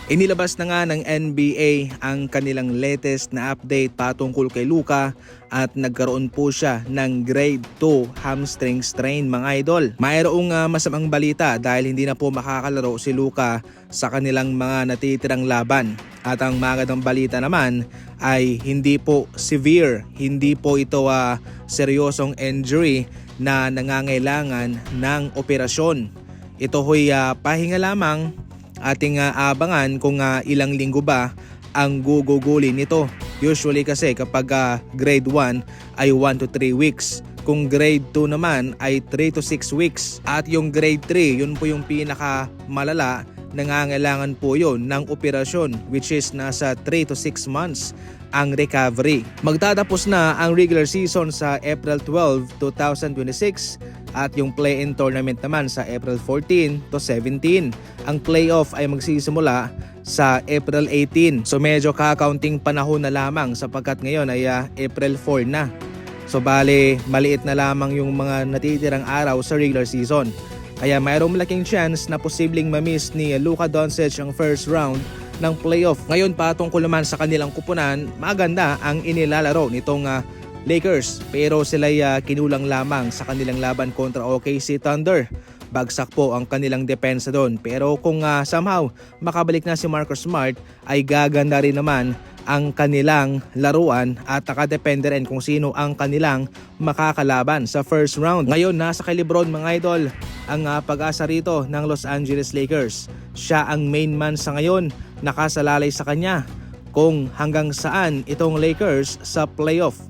Inilabas na nga ng NBA ang kanilang latest na update patungkol kay Luka at nagkaroon po siya ng grade 2 hamstring strain mga idol. Mayroong masamang balita dahil hindi na po makakalaro si Luka sa kanilang mga natitirang laban. At ang magandang balita naman ay hindi po severe, hindi po ito seryosong injury na nangangailangan ng operasyon. Ito ho'y pahinga lamang. Ating abangan kung ilang linggo ba ang gugugulin nito. Usually kasi kapag grade 1 ay 1 to 3 weeks. Kung grade 2 naman ay 3 to 6 weeks. At yung grade 3, yun po yung pinakamalala. Nangangailangan po yun ng operasyon which is nasa 3 to 6 months ang recovery. Magtatapos na ang regular season sa April 12, 2026 at yung play-in tournament naman sa April 14 to 17. Ang playoff ay magsisimula sa April 18. So medyo kakaunting panahon na lamang sapagkat ngayon ay April 4 na. So bale maliit na lamang yung mga natitirang araw sa regular season. Kaya mayroong malaking chance na posibleng ma-miss ni Luka Doncic ang first round ng playoff. Ngayon patungkol naman sa kanilang kupunan, maganda ang inilalaro nitong Lakers pero sila'y kinulang lamang sa kanilang laban kontra OKC Thunder. Bagsak po ang kanilang depensa doon pero kung somehow makabalik na si Marcus Smart ay gaganda rin naman ang kanilang laruan at nakadepende rin kung sino ang kanilang makakalaban sa first round. Ngayon nasa kay LeBron mga idol ang pag-asa rito ng Los Angeles Lakers. Siya ang main man sa ngayon, nakasalalay sa kanya kung hanggang saan itong Lakers sa playoff.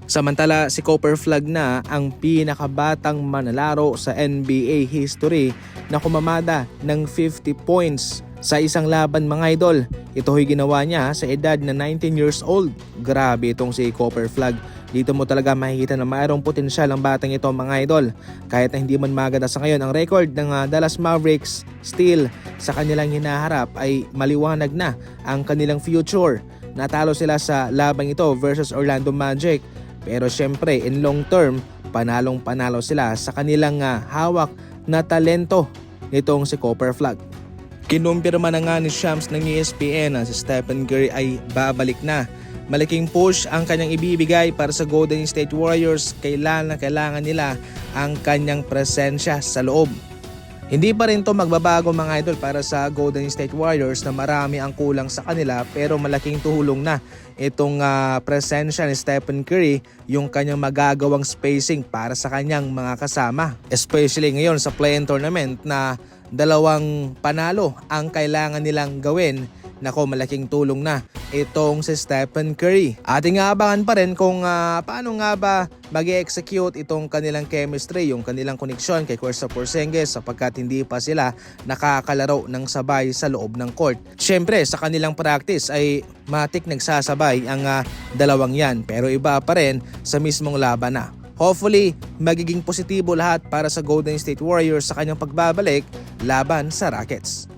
Samantala si Cooper Flag na ang pinakabatang manlalaro sa NBA history na kumamada ng 50 points sa isang laban mga idol. Ito ho'y ginawa niya sa edad na 19 years old. Grabe itong si Cooper Flag. Dito mo talaga makikita na mayroong potensyal ang batang ito mga idol. Kahit na hindi man maganda sa ngayon ang record ng Dallas Mavericks, still sa kanilang hinaharap ay maliwanag na ang kanilang future. Natalo sila sa labang ito versus Orlando Magic. Pero syempre in long term, panalong panalo sila sa kanilang hawak na talento nitong si Cooper Flag. Kinumpirma na nga ni Shams ng ESPN na si Stephen Curry ay babalik na. Malaking push ang kanyang ibibigay para sa Golden State Warriors. Kailangan nila ang kanyang presensya sa loob. Hindi pa rin to magbabago mga idol para sa Golden State Warriors na marami ang kulang sa kanila pero malaking tulong na itong presensya ni Stephen Curry, yung kanyang magagawang spacing para sa kanyang mga kasama. Especially ngayon sa play-in tournament na dalawang panalo ang kailangan nilang gawin. Nako, malaking tulong na itong si Stephen Curry. Ating abangan pa rin kung paano nga ba mag-execute itong kanilang chemistry, yung kanilang koneksyon kay Kristaps Porzingis sapagkat hindi pa sila nakakalaro ng sabay sa loob ng court. Siyempre sa kanilang practice ay matik nagsasabay ang dalawang yan pero iba pa rin sa mismong laban na. Hopefully, magiging positibo lahat para sa Golden State Warriors sa kanyang pagbabalik laban sa Rockets.